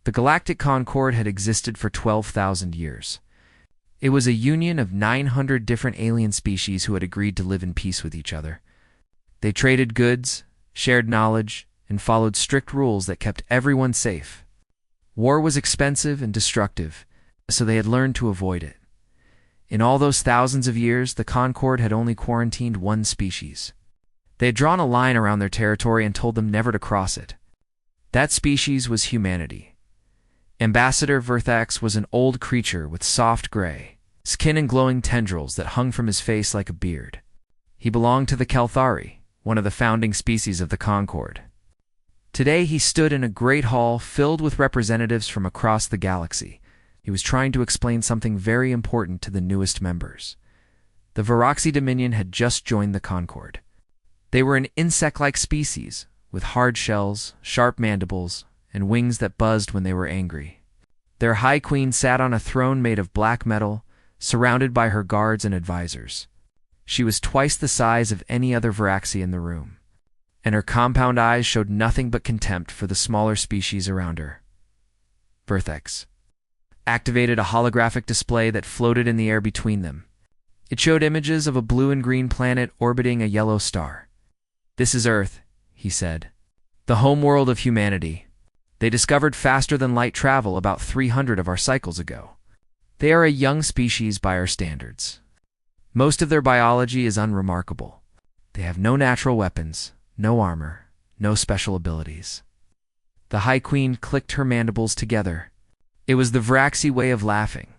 The Galactic Concord had existed for 12,000 years. It was a union of 900 different alien species who had agreed to live in peace with each other. They traded goods, shared knowledge, and followed strict rules that kept everyone safe. War was expensive and destructive, so they had learned to avoid it. In all those thousands of years, the Concord had only quarantined one species. They had drawn a line around their territory and told them never to cross it. That species was humanity. Ambassador Verthax was an old creature with soft gray skin and glowing tendrils that hung from his face like a beard. He belonged to the Kelthari, one of the founding species of the Concord. Today he stood in a great hall filled with representatives from across the galaxy. He was trying to explain something very important to the newest members. The Varaxi Dominion had just joined the Concord. They were an insect-like species, with hard shells, sharp mandibles, and wings that buzzed when they were angry. Their High Queen sat on a throne made of black metal, surrounded by her guards and advisors. She was twice the size of any other Varaxi in the room, and her compound eyes showed nothing but contempt for the smaller species around her. Verthax activated a holographic display that floated in the air between them. It showed images of a blue and green planet orbiting a yellow star. "This is Earth," he said, "the homeworld of humanity. They discovered faster-than-light travel about 300 of our cycles ago. They are a young species by our standards. Most of their biology is unremarkable. They have no natural weapons, no armor, no special abilities." The High Queen clicked her mandibles together. It was the Varaxi way of laughing.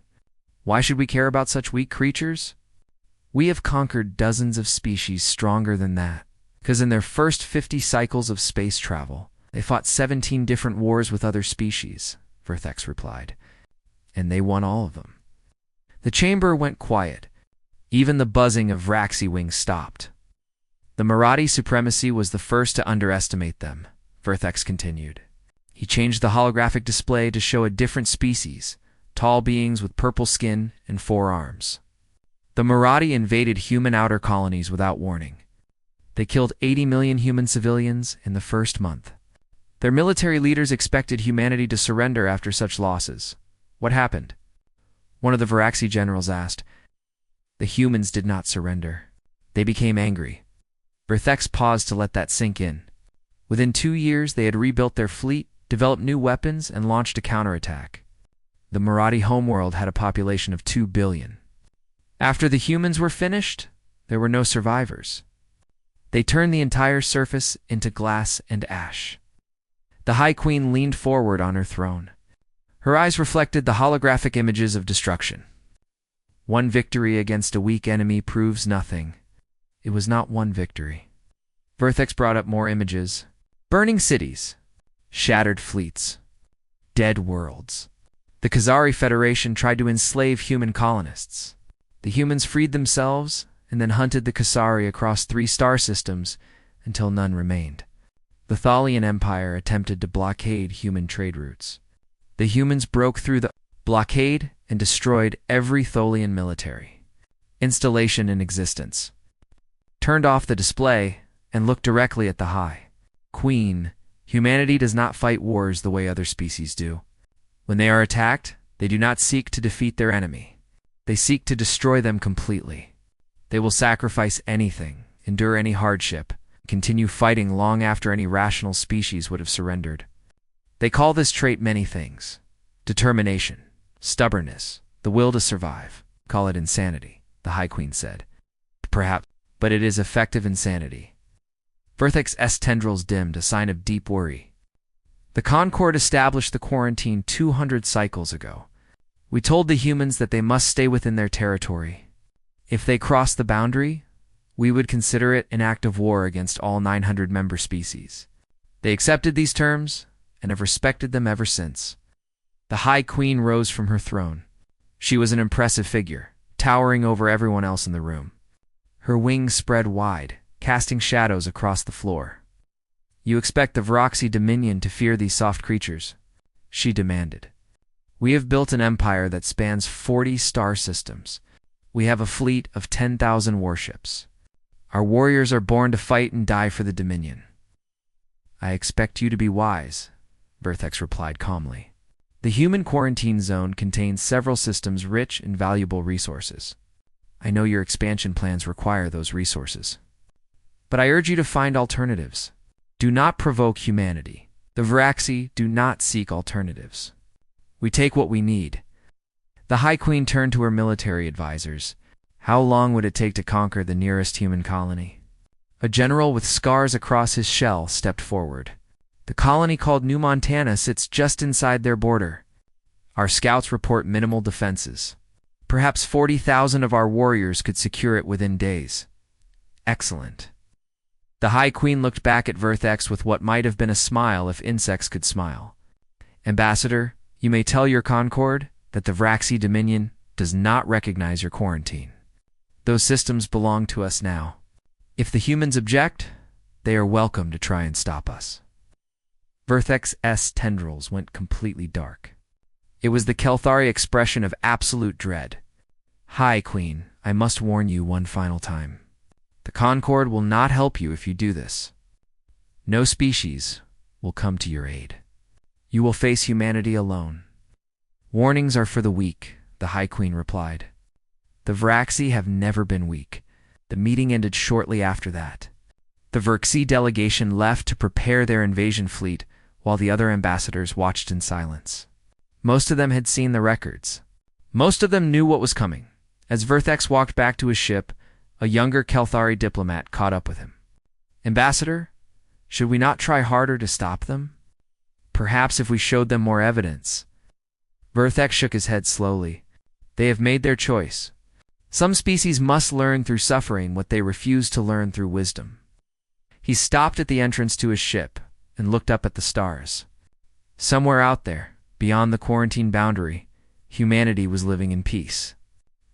"Why should we care about such weak creatures? We have conquered dozens of species stronger than that, because in their first 50 cycles of space travel, they fought 17 different wars with other species," Verthax replied, "and they won all of them." The chamber went quiet. Even the buzzing of Varaxi wings stopped. "The Marathi supremacy was the first to underestimate them," Verthax continued. He changed the holographic display to show a different species, tall beings with purple skin and 4 arms. The Marathi invaded human outer colonies without warning. They killed 80 million human civilians in the first month. Their military leaders expected humanity to surrender after such losses. "What happened?" one of the Varaxi generals asked. "The humans did not surrender. They became angry." Verthax paused to let that sink in. Within 2 years, they had rebuilt their fleet, developed new weapons, and launched a counterattack. The Marathi homeworld had a population of 2 billion. After the humans were finished, there were no survivors. They turned the entire surface into glass and ash. The High Queen leaned forward on her throne. Her eyes reflected the holographic images of destruction. "One victory against a weak enemy proves nothing." It was not one victory. Verthax brought up more images. Burning cities, shattered fleets, dead worlds. The Khazari Federation tried to enslave human colonists. The humans freed themselves and then hunted the Khazari across 3 star systems until none remained. The Thalian Empire attempted to blockade human trade routes. The humans broke through the blockade and destroyed every Tholian military installation in existence, turned off the display, and looked directly at the High Queen. "Humanity does not fight wars the way other species do. When they are attacked, they do not seek to defeat their enemy. They seek to destroy them completely. They will sacrifice anything, endure any hardship, continue fighting long after any rational species would have surrendered. They call this trait many things: determination, stubbornness, the will to survive. Call it insanity," the High Queen said. "Perhaps, but it is effective insanity." Verthax's tendrils dimmed, a sign of deep worry. "The Concord established the quarantine 200 cycles ago. We told the humans that they must stay within their territory. If they crossed the boundary, we would consider it an act of war against all 900 member species. They accepted these terms and have respected them ever since." The High Queen rose from her throne. She was an impressive figure, towering over everyone else in the room. Her wings spread wide, casting shadows across the floor. "You expect the Varaxi Dominion to fear these soft creatures?" she demanded. "We have built an empire that spans 40 star systems. We have a fleet of 10,000 warships. Our warriors are born to fight and die for the Dominion." "I expect you to be wise," Verthax replied calmly. The human quarantine zone contains several systems rich in valuable resources. I know your expansion plans require those resources, but I urge you to find alternatives. Do not provoke humanity. The Viraxi do not seek alternatives. We take what we need. The High Queen turned to her military advisors. How long would it take to conquer the nearest human colony? A general with scars across his shell stepped forward. The colony called New Montana sits just inside their border. Our scouts report minimal defenses. Perhaps 40,000 of our warriors could secure it within days. Excellent. The High Queen looked back at Vertex with what might have been a smile if insects could smile. Ambassador, you may tell your Concord that the Viraxi Dominion does not recognize your quarantine. Those systems belong to us now. If the humans object, they are welcome to try and stop us. Vertex's tendrils went completely dark. It was the Kelthari expression of absolute dread. High Queen, I must warn you one final time. The Concord will not help you if you do this. No species will come to your aid. You will face humanity alone. Warnings are for the weak, the High Queen replied. The Viraxi have never been weak. The meeting ended shortly after that. The Viraxi delegation left to prepare their invasion fleet while the other ambassadors watched in silence. Most of them had seen the records. Most of them knew what was coming. As Vertex walked back to his ship, a younger Kelthari diplomat caught up with him. Ambassador, should we not try harder to stop them? Perhaps if we showed them more evidence. Vertex shook his head slowly. They have made their choice. Some species must learn through suffering what they refuse to learn through wisdom. He stopped at the entrance to his ship and looked up at the stars. Somewhere out there, beyond the quarantine boundary, humanity was living in peace.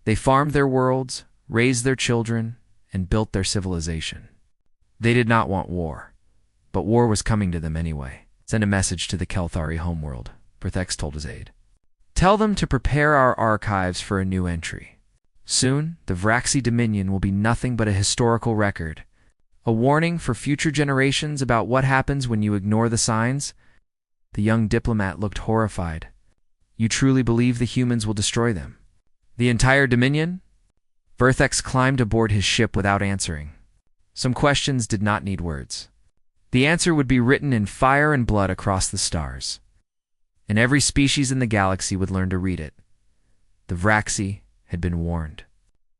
They farmed their worlds, raised their children, and built their civilization. They did not want war, but war was coming to them anyway. Send a message to the Kelthari homeworld, Vertex told his aide. Tell them to prepare our archives for a new entry. Soon, the Viraxi Dominion will be nothing but a historical record, a warning for future generations about what happens when you ignore the signs. The young diplomat looked horrified. You truly believe the humans will destroy them? The entire Dominion? Vertex climbed aboard his ship without answering. Some questions did not need words. The answer would be written in fire and blood across the stars. And every species in the galaxy would learn to read it. The Viraxi had been warned.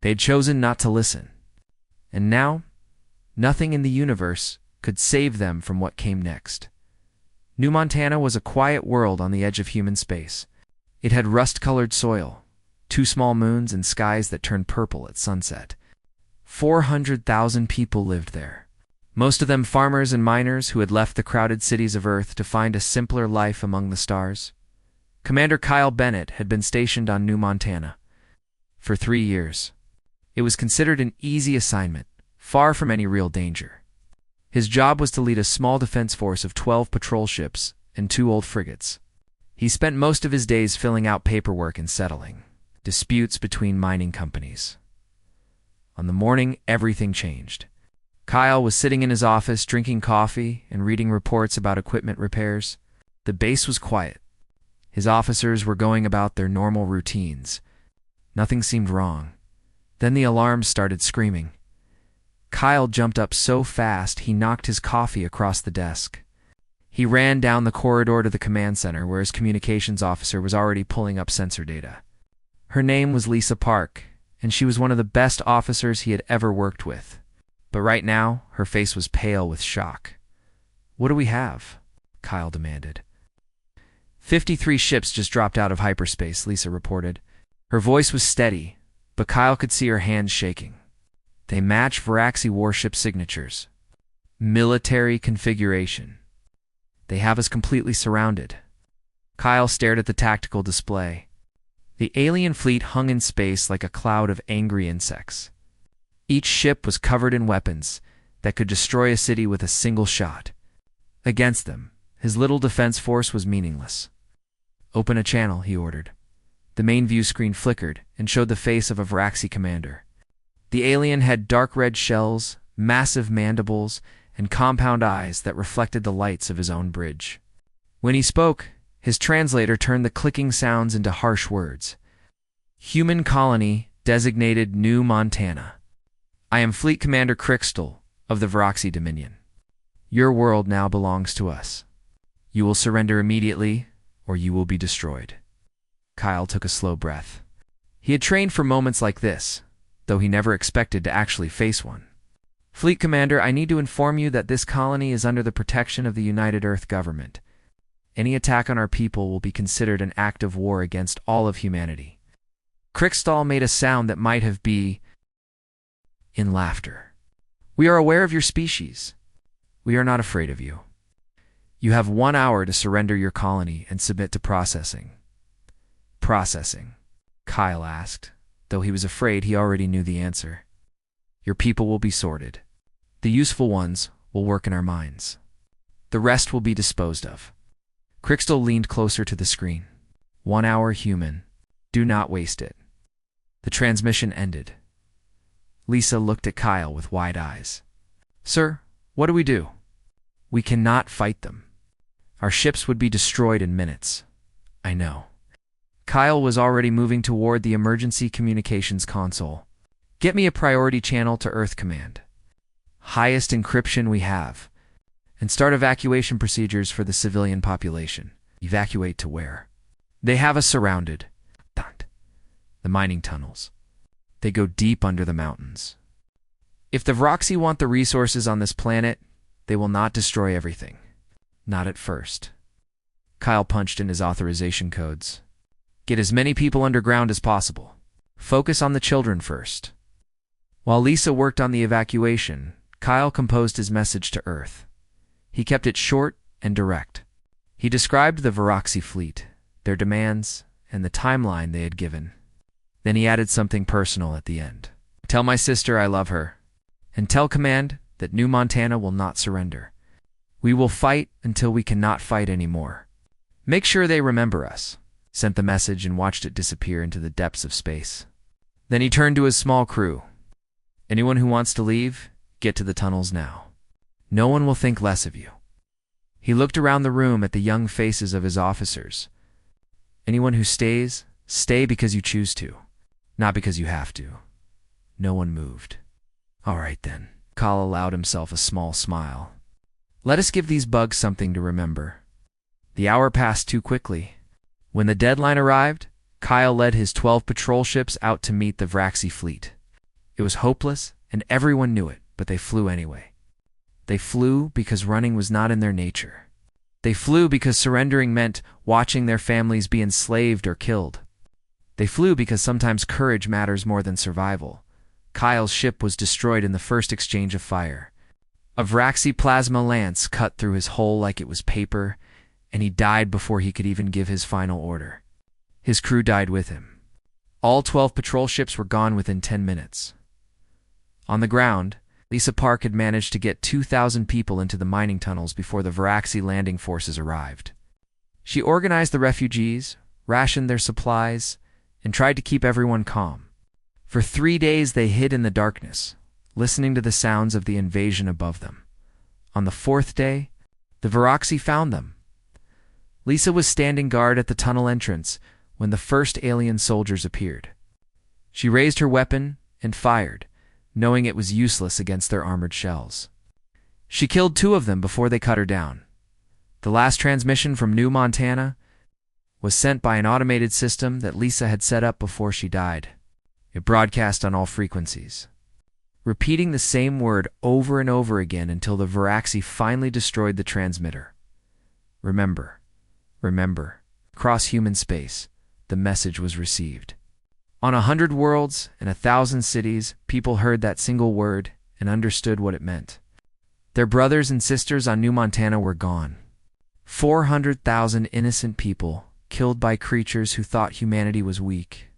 They had chosen not to listen. And now, nothing in the universe could save them from what came next. New Montana was a quiet world on the edge of human space. It had rust-colored soil, 2 small moons, and skies that turned purple at sunset. 400,000 people lived there. Most of them farmers and miners who had left the crowded cities of Earth to find a simpler life among the stars. Commander Kyle Bennett had been stationed on New Montana for 3 years. It was considered an easy assignment, far from any real danger. His job was to lead a small defense force of 12 patrol ships and 2 old frigates. He spent most of his days filling out paperwork and settling disputes between mining companies. On the morning, everything changed. Kyle was sitting in his office drinking coffee and reading reports about equipment repairs. The base was quiet. His officers were going about their normal routines. Nothing seemed wrong. Then the alarms started screaming. Kyle jumped up so fast he knocked his coffee across the desk. He ran down the corridor to the command center where his communications officer was already pulling up sensor data. Her name was Lisa Park, and she was one of the best officers he had ever worked with. But right now, her face was pale with shock. What do we have? Kyle demanded. 53 ships just dropped out of hyperspace, Lisa reported. Her voice was steady, but Kyle could see her hands shaking. They match Viraxi warship signatures. Military configuration. They have us completely surrounded. Kyle stared at the tactical display. The alien fleet hung in space like a cloud of angry insects. Each ship was covered in weapons that could destroy a city with a single shot. Against them, his little defense force was meaningless. Open a channel, he ordered. The main view screen flickered and showed the face of a Viraxi commander. The alien had dark red shells, massive mandibles, and compound eyes that reflected the lights of his own bridge. When he spoke, His translator turned the clicking sounds into harsh words. Human colony designated New Montana. I am Fleet Commander Crystal of the Varaxi Dominion. Your world now belongs to us. You will surrender immediately, or you will be destroyed. Kyle took a slow breath. He had trained for moments like this, though he never expected to actually face one. Fleet Commander, I need to inform you that this colony is under the protection of the United Earth government. Any attack on our people will be considered an act of war against all of humanity. Crystal made a sound that might have been in laughter. We are aware of your species. We are not afraid of you. You have 1 hour to surrender your colony and submit to processing. Processing? Kyle asked, though he was afraid he already knew the answer. Your people will be sorted. The useful ones will work in our mines. The rest will be disposed of. Crystal leaned closer to the screen. 1 hour human. Do not waste it. The transmission ended. Lisa looked at Kyle with wide eyes. Sir, what do we do? We cannot fight them. Our ships would be destroyed in minutes. I know. Kyle was already moving toward the emergency communications console. Get me a priority channel to Earth Command. Highest encryption we have. And start evacuation procedures for the civilian population. Evacuate to where? They have us surrounded. The mining tunnels. They go deep under the mountains. If the Varaxi want the resources on this planet, they will not destroy everything. Not at first. Kyle punched in his authorization codes. Get as many people underground as possible. Focus on the children first. While Lisa worked on the evacuation, Kyle composed his message to Earth. He kept it short and direct. He described the Varaxi fleet, their demands, and the timeline they had given. Then he added something personal at the end. Tell my sister I love her. And tell Command that New Montana will not surrender. We will fight until we cannot fight anymore. Make sure they remember us. Sent the message and watched it disappear into the depths of space. Then he turned to his small crew. Anyone who wants to leave, get to the tunnels now. No one will think less of you. He looked around the room at the young faces of his officers. Anyone who stays, stay because you choose to, not because you have to. No one moved. All right then. Kyle allowed himself a small smile. Let us give these bugs something to remember. The hour passed too quickly. When the deadline arrived, Kyle led his 12 patrol ships out to meet the Varaxi fleet. It was hopeless, and everyone knew it, but they flew anyway. They flew because running was not in their nature. They flew because surrendering meant watching their families be enslaved or killed. They flew because sometimes courage matters more than survival. Kyle's ship was destroyed in the first exchange of fire. A Varaxi plasma lance cut through his hull like it was paper, and he died before he could even give his final order. His crew died with him. All 12 patrol ships were gone within 10 minutes. On the ground, Lisa Park had managed to get 2,000 people into the mining tunnels before the Varaxi landing forces arrived. She organized the refugees, rationed their supplies, and tried to keep everyone calm. For 3 days they hid in the darkness, listening to the sounds of the invasion above them. On the 4th day, the Varaxi found them. Lisa was standing guard at the tunnel entrance when the first alien soldiers appeared. She raised her weapon and fired, knowing it was useless against their armored shells. She killed 2 of them before they cut her down. The last transmission from New Montana was sent by an automated system that Lisa had set up before she died. It broadcast on all frequencies, repeating the same word over and over again until the Varaxi finally destroyed the transmitter. Remember, remember. Across human space, the message was received. On 100 worlds and 1,000 cities, people heard that single word and understood what it meant. Their brothers and sisters on New Montana were gone. 400,000 innocent people killed by creatures who thought humanity was weak.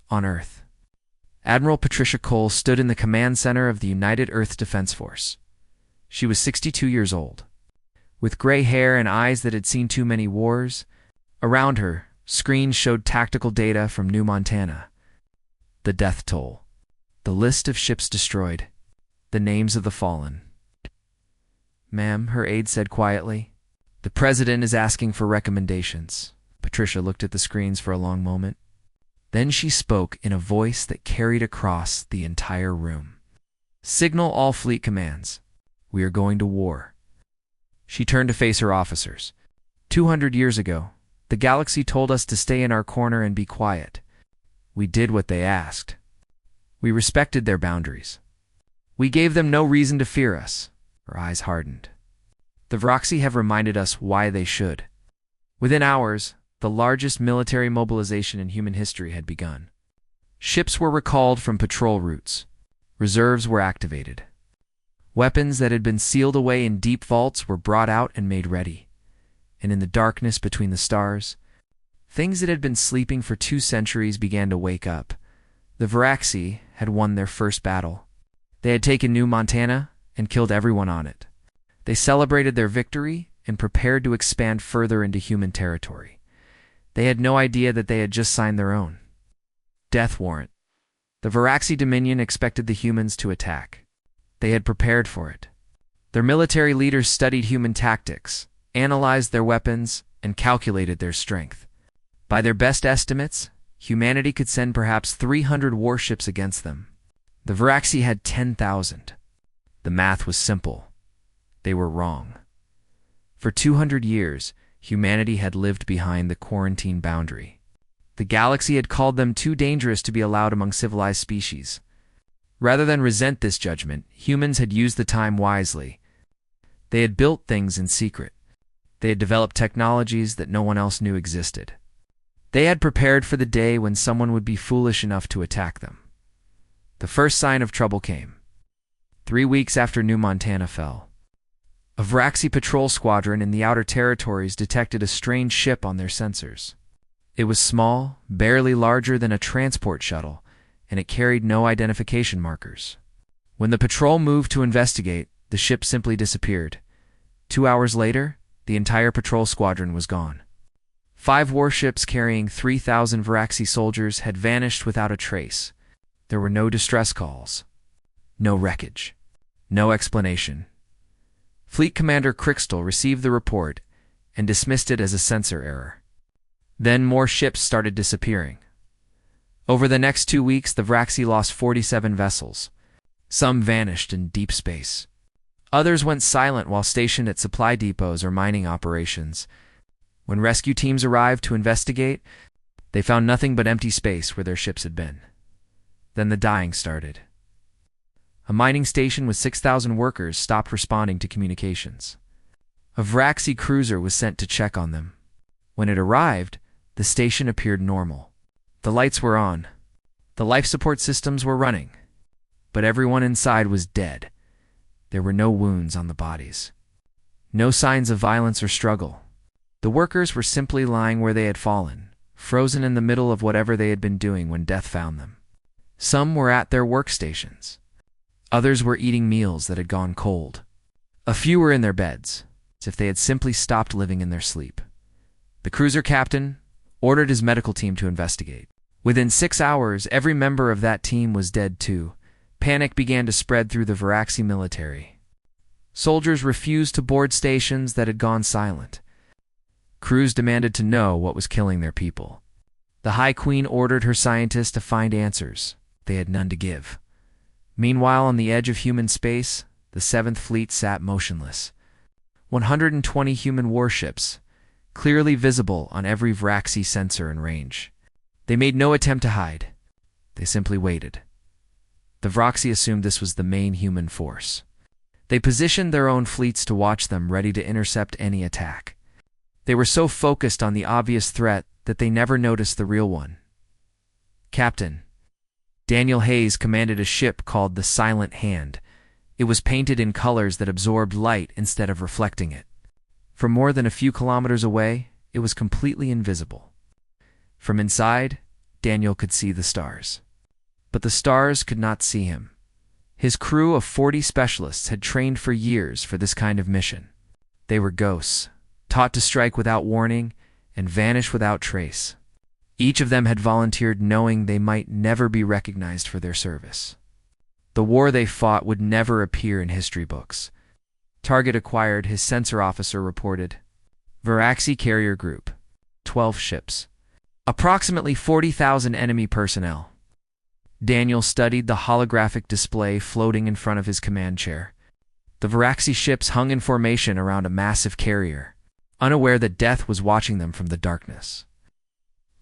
On Earth, Admiral Patricia Cole stood in the command center of the United Earth Defense Force. She was 62 years old. With gray hair and eyes that had seen too many wars, around her, screens showed tactical data from New Montana. The death toll. The list of ships destroyed. The names of the fallen. Ma'am, her aide said quietly, The president is asking for recommendations. Patricia looked at the screens for a long moment. Then she spoke in a voice that carried across the entire room. Signal all fleet commands. We are going to war. She turned to face her officers. 200 years ago, the galaxy told us to stay in our corner and be quiet. We did what they asked. We respected their boundaries. We gave them no reason to fear us. Her eyes hardened. The Vroxy have reminded us why they should. Within hours, the largest military mobilization in human history had begun. Ships were recalled from patrol routes. Reserves were activated. Weapons that had been sealed away in deep vaults were brought out and made ready. And in the darkness between the stars, things that had been sleeping for 2 centuries began to wake up. The Vroxy had won their first battle. They had taken New Montana and killed everyone on it. They celebrated their victory and prepared to expand further into human territory. They had no idea that they had just signed their own death warrant. The Vroxy Dominion expected the humans to attack. They had prepared for it. Their military leaders studied human tactics, analyzed their weapons, and calculated their strength. By their best estimates, humanity could send perhaps 300 warships against them. The Vroxy had 10,000. The math was simple. They were wrong. For 200 years, humanity had lived behind the quarantine boundary. The galaxy had called them too dangerous to be allowed among civilized species. Rather than resent this judgment, humans had used the time wisely. They had built things in secret. They had developed technologies that no one else knew existed. They had prepared for the day when someone would be foolish enough to attack them. The first sign of trouble came. 3 weeks after New Montana fell. A Vroxy patrol squadron in the outer territories detected a strange ship on their sensors. It was small, barely larger than a transport shuttle, and it carried no identification markers. When the patrol moved to investigate, the ship simply disappeared. 2 hours later, the entire patrol squadron was gone. 5 warships carrying 3,000 Vroxy soldiers had vanished without a trace. There were no distress calls, no wreckage, no explanation. Fleet Commander Crixtal received the report and dismissed it as a sensor error. Then more ships started disappearing. Over the next 2 weeks, the Vroxy lost 47 vessels. Some vanished in deep space. Others went silent while stationed at supply depots or mining operations. When rescue teams arrived to investigate, they found nothing but empty space where their ships had been. Then the dying started. A mining station with 6,000 workers stopped responding to communications. A Vroxy cruiser was sent to check on them. When it arrived, the station appeared normal. The lights were on. The life support systems were running. But everyone inside was dead. There were no wounds on the bodies. No signs of violence or struggle. The workers were simply lying where they had fallen, frozen in the middle of whatever they had been doing when death found them. Some were at their workstations. Others were eating meals that had gone cold. A few were in their beds, as if they had simply stopped living in their sleep. The cruiser captain ordered his medical team to investigate. Within 6 hours, every member of that team was dead too. Panic began to spread through the Vroxy military. Soldiers refused to board stations that had gone silent. Crews demanded to know what was killing their people. The High Queen ordered her scientists to find answers. They had none to give. Meanwhile, on the edge of human space, the 7th Fleet sat motionless. 120 human warships, clearly visible on every Vroxy sensor and range. They made no attempt to hide. They simply waited. The Vroxy assumed this was the main human force. They positioned their own fleets to watch them, ready to intercept any attack. They were so focused on the obvious threat that they never noticed the real one. Captain Daniel Hayes commanded a ship called the Silent Hand. It was painted in colors that absorbed light instead of reflecting it. From more than a few kilometers away, it was completely invisible. From inside, Daniel could see the stars. But the stars could not see him. His crew of 40 specialists had trained for years for this kind of mission. They were ghosts, taught to strike without warning and vanish without trace. Each of them had volunteered knowing they might never be recognized for their service. The war they fought would never appear in history books. Target acquired, his sensor officer reported. Varaxi Carrier Group. 12 ships. Approximately 40,000 enemy personnel. Daniel studied the holographic display floating in front of his command chair. The Varaxi ships hung in formation around a massive carrier, unaware that death was watching them from the darkness.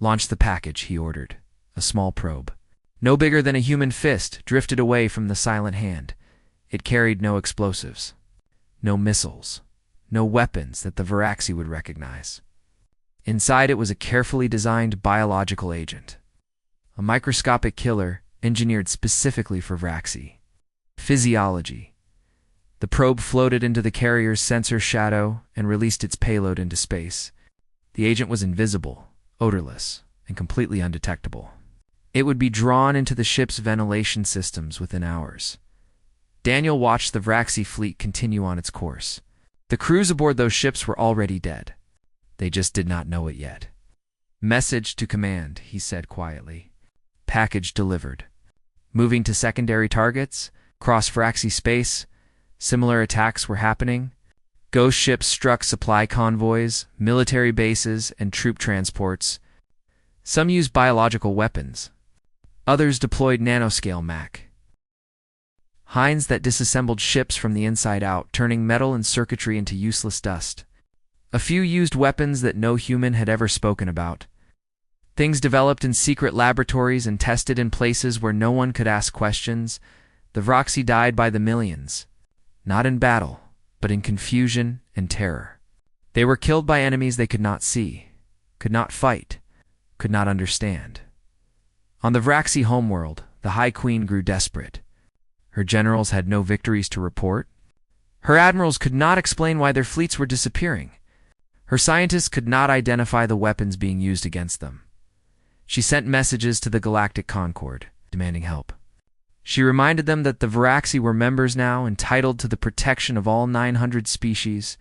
"Launch the package," he ordered. A small probe, no bigger than a human fist, drifted away from the silent hand. It carried no explosives, no missiles, no weapons that the Varaxi would recognize. Inside it was a carefully designed biological agent, a microscopic killer engineered specifically for Varaxi. Physiology. The probe floated into the carrier's sensor shadow and released its payload into space. The agent was invisible, odorless, and completely undetectable. It would be drawn into the ship's ventilation systems within hours. Daniel watched the Varaxi fleet continue on its course. The crews aboard those ships were already dead. They just did not know it yet. "Message to command," he said quietly. Package delivered. Moving to secondary targets, across Varaxi space, similar attacks were happening. Ghost ships struck supply convoys, military bases, and troop transports. Some used biological weapons. Others deployed nanoscale machines that disassembled ships from the inside out, turning metal and circuitry into useless dust. A few used weapons that no human had ever spoken about. Things developed in secret laboratories and tested in places where no one could ask questions. The Varaxi died by the millions, not in battle, but in confusion and terror. They were killed by enemies they could not see, could not fight, could not understand. On the Varaxi homeworld, the High Queen grew desperate. Her generals had no victories to report. Her admirals could not explain why their fleets were disappearing. Her scientists could not identify the weapons being used against them. She sent messages to the Galactic Concord, demanding help. She reminded them that the Varaxi were members now, entitled to the protection of all 900 species.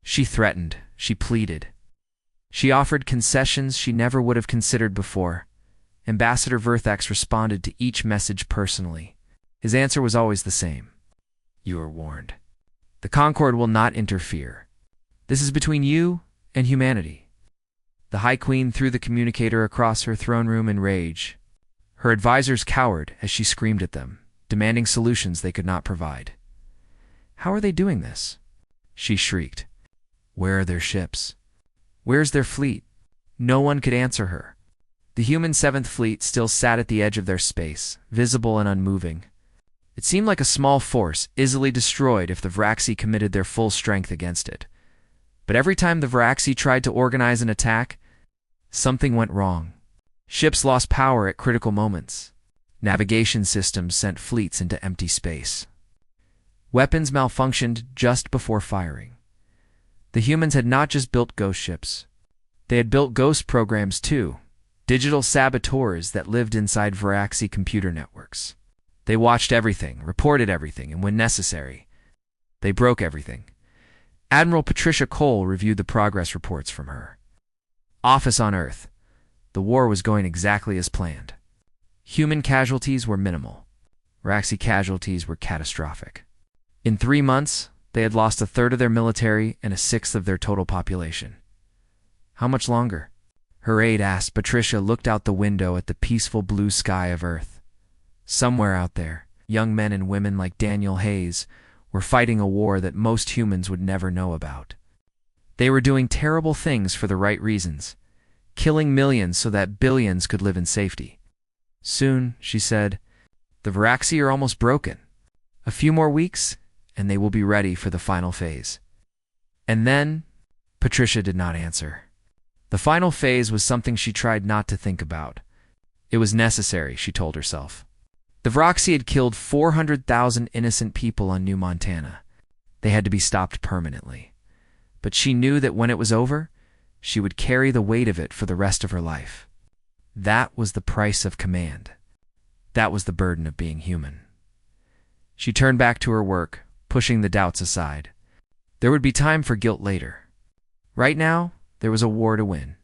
She threatened, she pleaded. She offered concessions she never would have considered before. Ambassador Verthax responded to each message personally. His answer was always the same. "You are warned. The Concord will not interfere. This is between you and humanity." The High Queen threw the communicator across her throne room in rage. Her advisors cowered as she screamed at them, demanding solutions they could not provide. "How are they doing this?" she shrieked. "Where are their ships? Where's their fleet?" No one could answer her. The human 7th Fleet still sat at the edge of their space, visible and unmoving. It seemed like a small force, easily destroyed if the Varaxi committed their full strength against it. But every time the Varaxi tried to organize an attack, something went wrong. Ships lost power at critical moments. Navigation systems sent fleets into empty space. Weapons malfunctioned just before firing. The humans had not just built ghost ships. They had built ghost programs too, digital saboteurs that lived inside Varaxi computer networks. They watched everything, reported everything, and when necessary, they broke everything. Admiral Patricia Cole reviewed the progress reports from her office on Earth. The war was going exactly as planned. Human casualties were minimal. Varaxi casualties were catastrophic. In 3 months, they had lost 1/3 of their military and 1/6 of their total population. How much longer? Her aide asked. Patricia looked out the window at the peaceful blue sky of Earth. Somewhere out there, young men and women like Daniel Hayes were fighting a war that most humans would never know about. They were doing terrible things for the right reasons, killing millions so that billions could live in safety. "Soon," she said, "the Varaxi are almost broken. A few more weeks, and they will be ready for the final phase." And then, Patricia did not answer. The final phase was something she tried not to think about. It was necessary, she told herself. The Varaxi had killed 400,000 innocent people on New Montana. They had to be stopped permanently. But she knew that when it was over, she would carry the weight of it for the rest of her life. That was the price of command. That was the burden of being human. She turned back to her work, pushing the doubts aside. There would be time for guilt later. Right now, there was a war to win.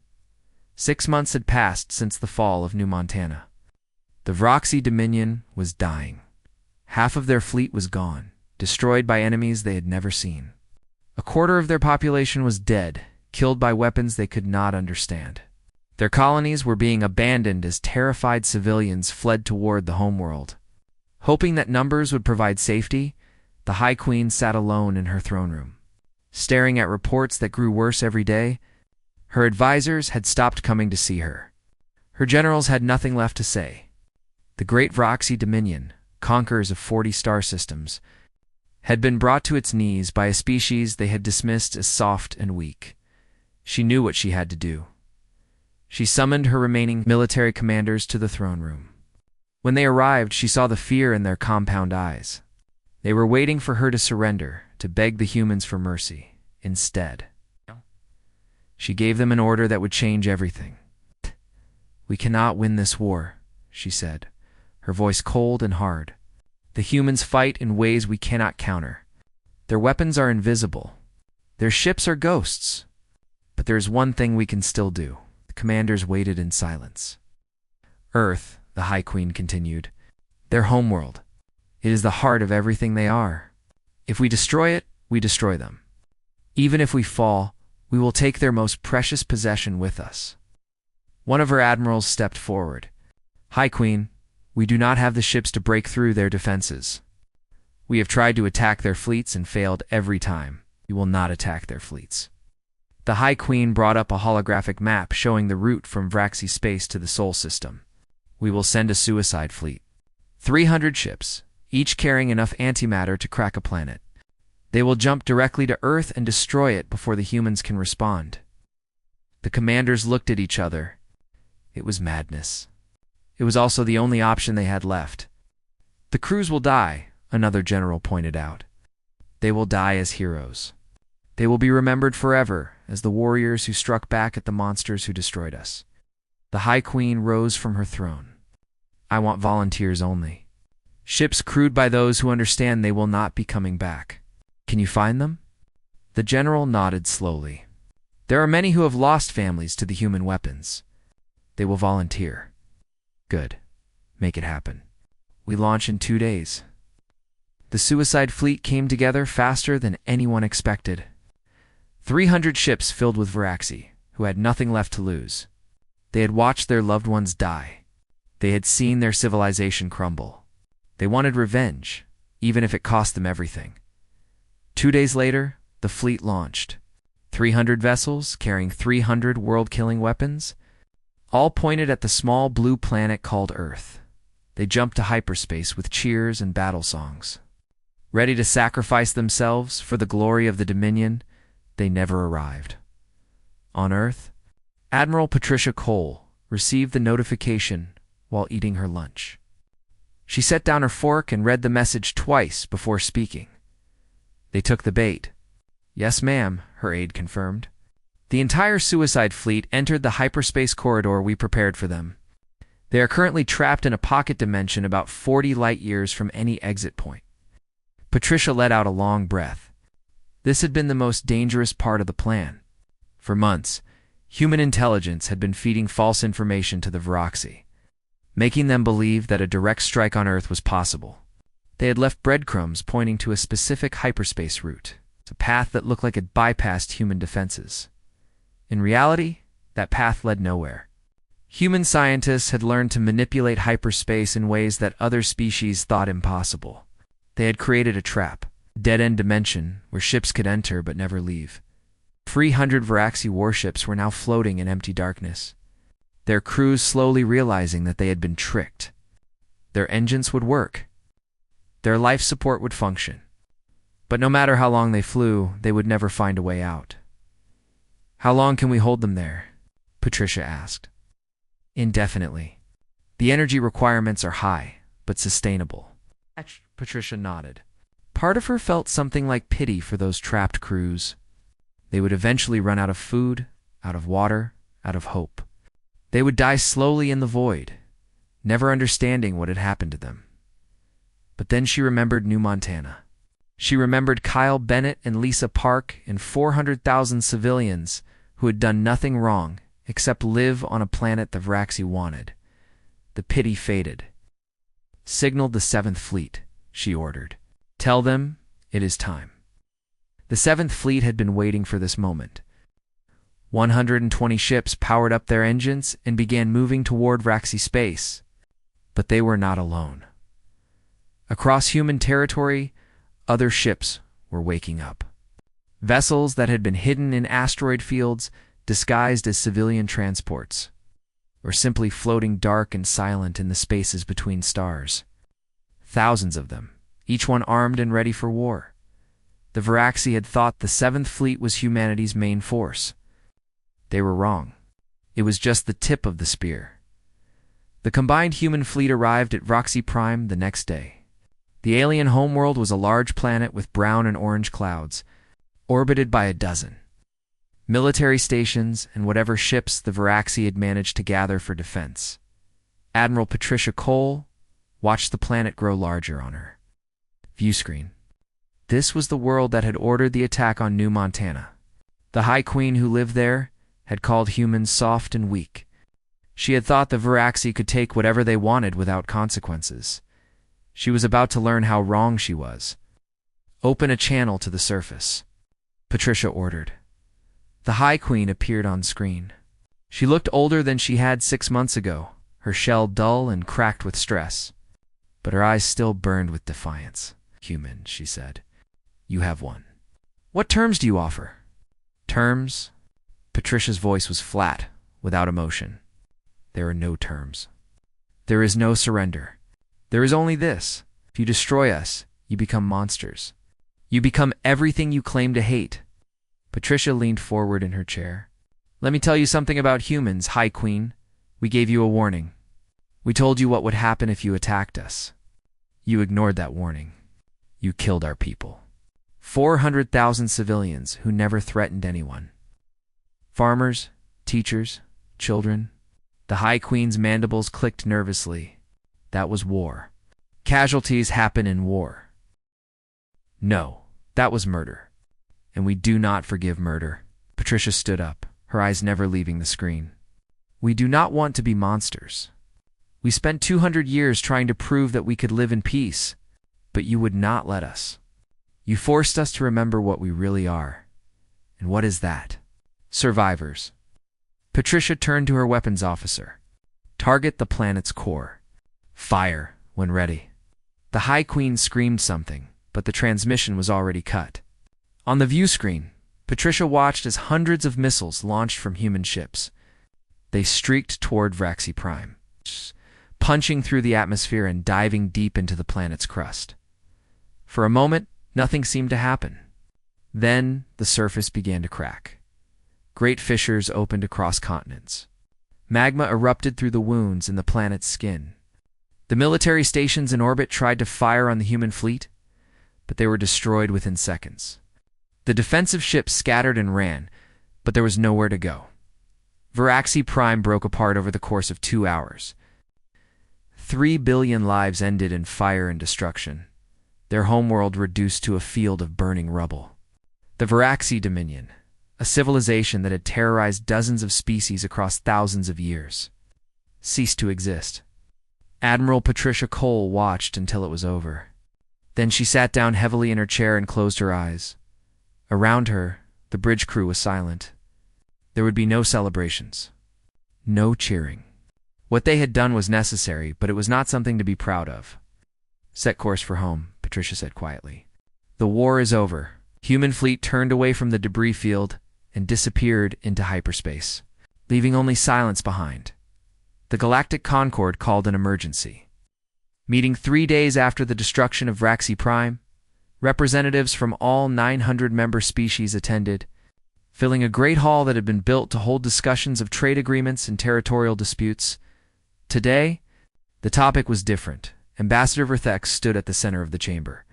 6 months had passed since the fall of New Montana. The Varaxi Dominion was dying. Half of their fleet was gone, destroyed by enemies they had never seen. 1/4 of their population was dead, killed by weapons they could not understand. Their colonies were being abandoned as terrified civilians fled toward the homeworld. Hoping that numbers would provide safety, the High Queen sat alone in her throne room. Staring at reports that grew worse every day, her advisors had stopped coming to see her. Her generals had nothing left to say. The great Vroxy Dominion, conquerors of 40 star systems, had been brought to its knees by a species they had dismissed as soft and weak. She knew what she had to do. She summoned her remaining military commanders to the throne room. When they arrived, she saw the fear in their compound eyes. They were waiting for her to surrender, to beg the humans for mercy. Instead, she gave them an order that would change everything. "We cannot win this war," she said, her voice cold and hard. "The humans fight in ways we cannot counter. Their weapons are invisible. Their ships are ghosts. But there is one thing we can still do." The commanders waited in silence. "Earth," the High Queen continued, "their homeworld. It is the heart of everything they are. If we destroy it, we destroy them. Even if we fall, we will take their most precious possession with us." One of her admirals stepped forward. "High Queen, we do not have the ships to break through their defenses. We have tried to attack their fleets and failed every time. We will not attack their fleets." The High Queen brought up a holographic map showing the route from Vraxi space to the Sol system. "We will send a suicide fleet. 300 ships, each carrying enough antimatter to crack a planet. They will jump directly to Earth and destroy it before the humans can respond." The commanders looked at each other. It was madness. It was also the only option they had left. "The crews will die," another general pointed out. "They will die as heroes. They will be remembered forever as the warriors who struck back at the monsters who destroyed us." The High Queen rose from her throne. "I want volunteers only. Ships crewed by those who understand they will not be coming back. Can you find them?" The general nodded slowly. "There are many who have lost families to the human weapons. They will volunteer." "Good. Make it happen. We launch in 2 days." The suicide fleet came together faster than anyone expected. 300 ships filled with Varaxi, who had nothing left to lose. They had watched their loved ones die. They had seen their civilization crumble. They wanted revenge, even if it cost them everything. 2 days later, the fleet launched. 300 vessels carrying 300 world-killing weapons, all pointed at the small blue planet called Earth. They jumped to hyperspace with cheers and battle songs. Ready to sacrifice themselves for the glory of the Dominion, they never arrived. On Earth, Admiral Patricia Cole received the notification while eating her lunch. She set down her fork and read the message twice before speaking. "They took the bait." "Yes, ma'am," her aide confirmed. "The entire suicide fleet entered the hyperspace corridor we prepared for them. They are currently trapped in a pocket dimension about 40 light years from any exit point." Patricia let out a long breath. This had been the most dangerous part of the plan. For months, human intelligence had been feeding false information to the Vroxy, making them believe that a direct strike on Earth was possible. They had left breadcrumbs pointing to a specific hyperspace route, a path that looked like it bypassed human defenses. In reality, that path led nowhere. Human scientists had learned to manipulate hyperspace in ways that other species thought impossible. They had created a trap, a dead-end dimension where ships could enter but never leave. 300 Varaxi warships were now floating in empty darkness, their crews slowly realizing that they had been tricked. Their engines would work. Their life support would function. But no matter how long they flew, they would never find a way out. "How long can we hold them there?" Patricia asked. "Indefinitely. The energy requirements are high, but sustainable." Patricia nodded. Part of her felt something like pity for those trapped crews. They would eventually run out of food, out of water, out of hope. They would die slowly in the void, never understanding what had happened to them. But then she remembered New Montana. She remembered Kyle Bennett and Lisa Park and 400,000 civilians who had done nothing wrong except live on a planet the Vraxi wanted. The pity faded. "Signal the 7th Fleet," she ordered. "Tell them it is time." The 7th Fleet had been waiting for this moment. 120 ships powered up their engines and began moving toward Vraxi space. But they were not alone. Across human territory, other ships were waking up. Vessels that had been hidden in asteroid fields, disguised as civilian transports, or simply floating dark and silent in the spaces between stars. Thousands of them, each one armed and ready for war. The Varaxi had thought the Seventh Fleet was humanity's main force. They were wrong. It was just the tip of the spear. The combined human fleet arrived at Vraxi Prime the next day. The alien homeworld was a large planet with brown and orange clouds, orbited by a dozen military stations and whatever ships the Varaxi had managed to gather for defense. Admiral Patricia Cole watched the planet grow larger on her view screen. This was the world that had ordered the attack on New Montana. The High Queen who lived there had called humans soft and weak. She had thought the Varaxi could take whatever they wanted without consequences. She was about to learn how wrong she was. "Open a channel to the surface," Patricia ordered. The High Queen appeared on screen. She looked older than she had 6 months ago, her shell dull and cracked with stress. But her eyes still burned with defiance. "Human," she said. "You have one. What terms do you offer?" "Terms?" Patricia's voice was flat, without emotion. "There are no terms. There is no surrender. There is only this. If you destroy us, you become monsters. You become everything you claim to hate." Patricia leaned forward in her chair. "Let me tell you something about humans, High Queen. We gave you a warning. We told you what would happen if you attacked us. You ignored that warning. You killed our people. 400,000 civilians who never threatened anyone. Farmers, teachers, children." The High Queen's mandibles clicked nervously. "That was war. Casualties happen in war." "No, that was murder. And we do not forgive murder." Patricia stood up, her eyes never leaving the screen. "We do not want to be monsters. We spent 200 years trying to prove that we could live in peace, but you would not let us. You forced us to remember what we really are. And what is that? Survivors." Patricia turned to her weapons officer. "Target the planet's core. Fire when ready." The High Queen screamed something, but the transmission was already cut. On the view screen, Patricia watched as hundreds of missiles launched from human ships. They streaked toward Vraxi Prime, punching through the atmosphere and diving deep into the planet's crust. For a moment, nothing seemed to happen. Then, the surface began to crack. Great fissures opened across continents. Magma erupted through the wounds in the planet's skin. The military stations in orbit tried to fire on the human fleet, but they were destroyed within seconds. The defensive ships scattered and ran, but there was nowhere to go. Varaxi Prime broke apart over the course of 2 hours. 3 billion lives ended in fire and destruction, their homeworld reduced to a field of burning rubble. The Varaxi Dominion, a civilization that had terrorized dozens of species across thousands of years, ceased to exist. Admiral Patricia Cole watched until it was over. Then she sat down heavily in her chair and closed her eyes. Around her, the bridge crew was silent. There would be no celebrations, no cheering. What they had done was necessary, but it was not something to be proud of. "Set course for home," Patricia said quietly. "The war is over." Human fleet turned away from the debris field and disappeared into hyperspace, leaving only silence behind. The Galactic Concord called an emergency. Meeting 3 days after the destruction of Vraxi Prime, representatives from all 900 member species attended, filling a great hall that had been built to hold discussions of trade agreements and territorial disputes. Today, the topic was different. Ambassador Verthex stood at the center of the chamber,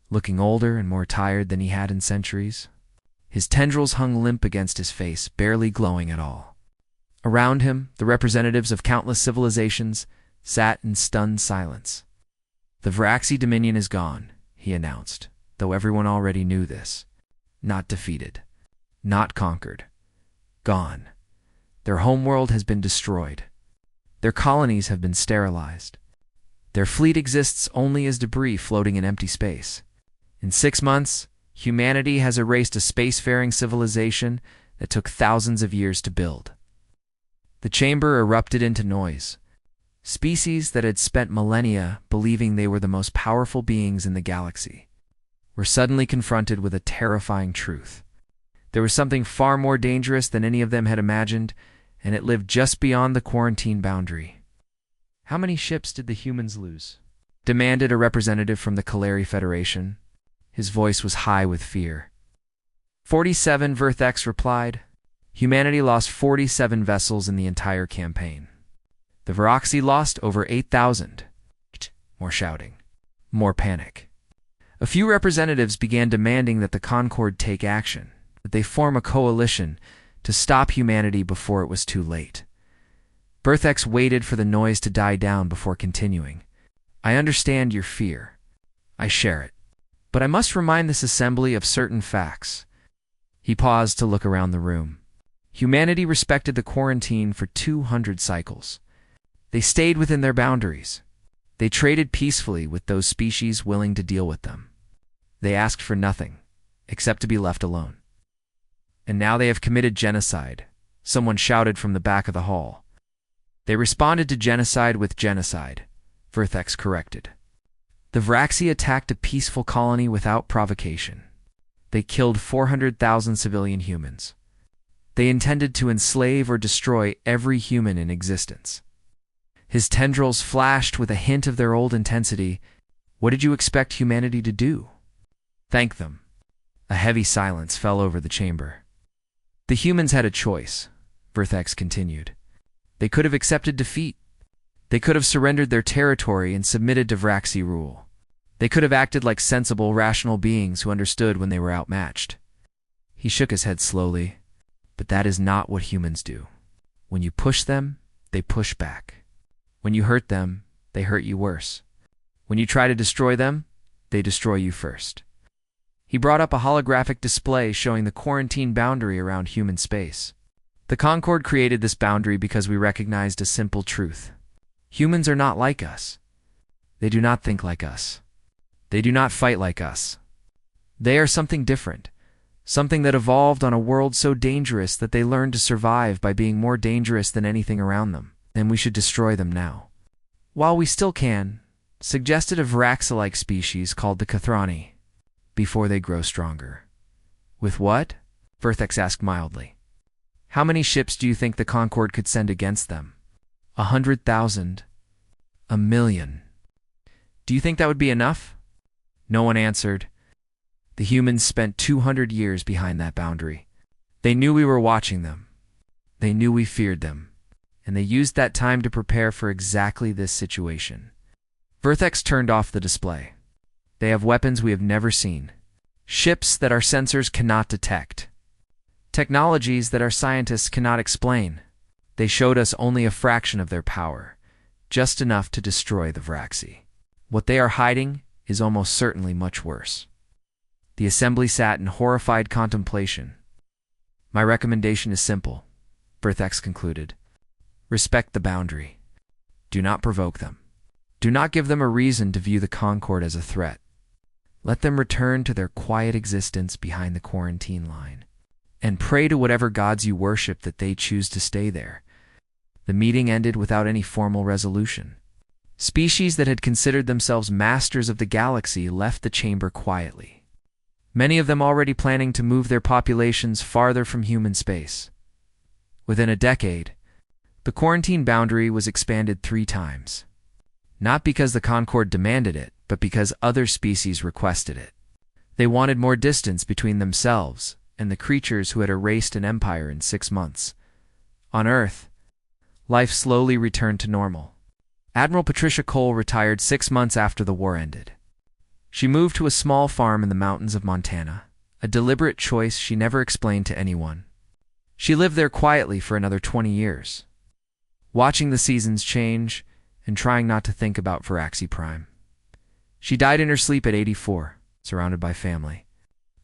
looking older and more tired than he had in centuries. His tendrils hung limp against his face, barely glowing at all. Around him, the representatives of countless civilizations sat in stunned silence. "The Varaxi Dominion is gone," he announced, though everyone already knew this. Not defeated. Not conquered. Gone. Their homeworld has been destroyed. Their colonies have been sterilized. Their fleet exists only as debris floating in empty space. In 6 months, humanity has erased a spacefaring civilization that took thousands of years to build. The chamber erupted into noise. Species that had spent millennia believing they were the most powerful beings in the galaxy were suddenly confronted with a terrifying truth. There was something far more dangerous than any of them had imagined, and it lived just beyond the quarantine boundary. "How many ships did the humans lose?" demanded a representative from the Kaleri Federation. His voice was high with fear. 47, Vertex replied. Humanity lost 47 vessels in the entire campaign. The Viraxi lost over 8,000. More shouting. More panic. A few representatives began demanding that the Concord take action, that they form a coalition to stop humanity before it was too late. Berthex waited for the noise to die down before continuing. "I understand your fear. I share it. But I must remind this assembly of certain facts." He paused to look around the room. Humanity respected the quarantine for 200 cycles. They stayed within their boundaries. They traded peacefully with those species willing to deal with them. They asked for nothing, except to be left alone. And now they have committed genocide, someone shouted from the back of the hall. They responded to genocide with genocide, Verthex corrected. The Viraxi attacked a peaceful colony without provocation. They killed 400,000 civilian humans. They intended to enslave or destroy every human in existence. His tendrils flashed with a hint of their old intensity. What did you expect humanity to do? Thank them. A heavy silence fell over the chamber. The humans had a choice, Verthex continued. They could have accepted defeat. They could have surrendered their territory and submitted to Viraxi rule. They could have acted like sensible, rational beings who understood when they were outmatched. He shook his head slowly. But that is not what humans do. When you push them, they push back. When you hurt them, they hurt you worse. When you try to destroy them, they destroy you first. He brought up a holographic display showing the quarantine boundary around human space. The Concord created this boundary because we recognized a simple truth. Humans are not like us. They do not think like us. They do not fight like us. They are something different. Something that evolved on a world so dangerous that they learned to survive by being more dangerous than anything around them, and we should destroy them now. While we still can, suggested a Viraxa-like species called the Kathrani, before they grow stronger. With what? Verthex asked mildly. How many ships do you think the Concord could send against them? 100,000? 1,000,000? Do you think that would be enough? No one answered. The humans spent 200 years behind that boundary. They knew we were watching them. They knew we feared them. And they used that time to prepare for exactly this situation. Verthex turned off the display. They have weapons we have never seen. Ships that our sensors cannot detect. Technologies that our scientists cannot explain. They showed us only a fraction of their power, just enough to destroy the Viraxi. What they are hiding is almost certainly much worse. The assembly sat in horrified contemplation. My recommendation is simple, Verthex concluded. Respect the boundary. Do not provoke them. Do not give them a reason to view the Concord as a threat. Let them return to their quiet existence behind the quarantine line. And pray to whatever gods you worship that they choose to stay there. The meeting ended without any formal resolution. Species that had considered themselves masters of the galaxy left the chamber quietly. Many of them already planning to move their populations farther from human space. Within a decade, the quarantine boundary was expanded 3 times. Not because the Concord demanded it, but because other species requested it. They wanted more distance between themselves and the creatures who had erased an empire in 6 months. On Earth, life slowly returned to normal. Admiral Patricia Cole retired 6 months after the war ended. She moved to a small farm in the mountains of Montana, a deliberate choice she never explained to anyone. She lived there quietly for another 20 years, watching the seasons change and trying not to think about Viraxi Prime. She died in her sleep at 84, surrounded by family.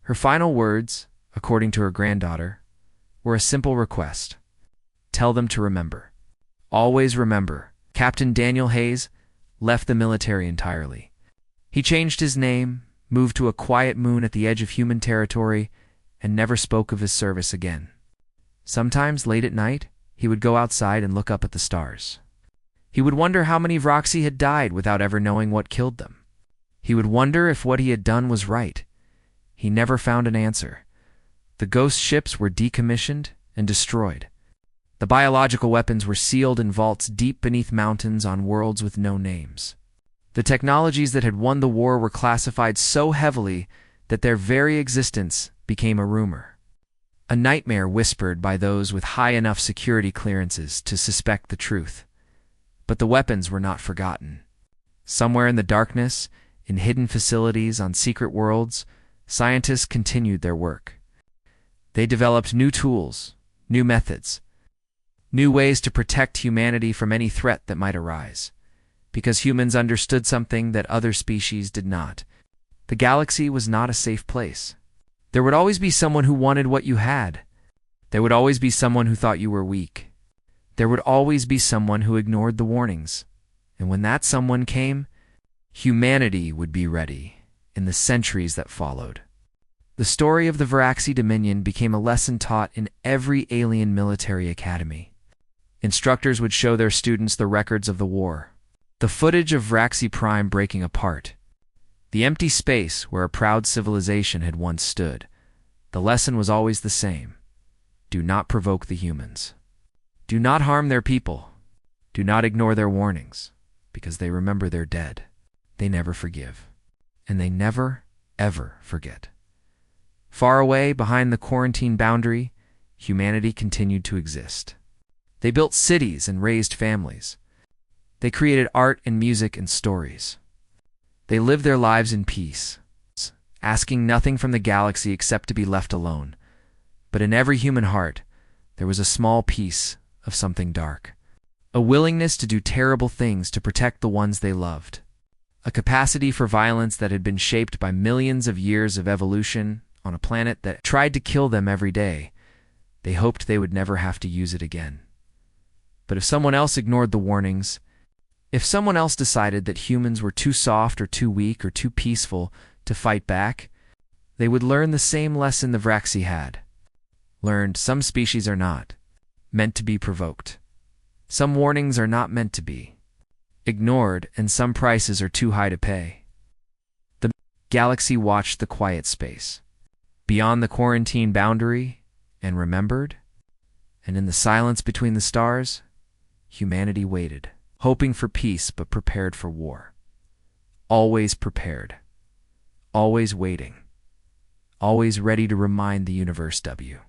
Her final words, according to her granddaughter, were a simple request. Tell them to remember. Always remember, Captain Daniel Hayes left the military entirely. He changed his name, moved to a quiet moon at the edge of human territory, and never spoke of his service again. Sometimes, late at night, he would go outside and look up at the stars. He would wonder how many Vroxy had died without ever knowing what killed them. He would wonder if what he had done was right. He never found an answer. The ghost ships were decommissioned and destroyed. The biological weapons were sealed in vaults deep beneath mountains on worlds with no names. The technologies that had won the war were classified so heavily that their very existence became a rumor. A nightmare whispered by those with high enough security clearances to suspect the truth. But the weapons were not forgotten. Somewhere in the darkness, in hidden facilities on secret worlds, scientists continued their work. They developed new tools, new methods, new ways to protect humanity from any threat that might arise, because humans understood something that other species did not. The galaxy was not a safe place. There would always be someone who wanted what you had. There would always be someone who thought you were weak. There would always be someone who ignored the warnings. And when that someone came, humanity would be ready in the centuries that followed. The story of the Vroxy Dominion became a lesson taught in every alien military academy. Instructors would show their students the records of the war, the footage of Vroxy Prime breaking apart, the empty space where a proud civilization had once stood. The lesson was always the same. Do not provoke the humans. Do not harm their people. Do not ignore their warnings, because they remember they're dead. They never forgive. And they never, ever forget. Far away, behind the quarantine boundary, humanity continued to exist. They built cities and raised families. They created art and music and stories. They lived their lives in peace, asking nothing from the galaxy except to be left alone. But in every human heart, there was a small piece of something dark. A willingness to do terrible things to protect the ones they loved. A capacity for violence that had been shaped by millions of years of evolution on a planet that tried to kill them every day. They hoped they would never have to use it again. But if someone else ignored the warnings, if someone else decided that humans were too soft or too weak or too peaceful to fight back, they would learn the same lesson the Vroxy had. Learned some species are not meant to be provoked. Some warnings are not meant to be ignored, and some prices are too high to pay. The galaxy watched the quiet space, beyond the quarantine boundary, and remembered, and in the silence between the stars, humanity waited, hoping for peace but prepared for war. Always prepared, always waiting, always ready to remind the universe W.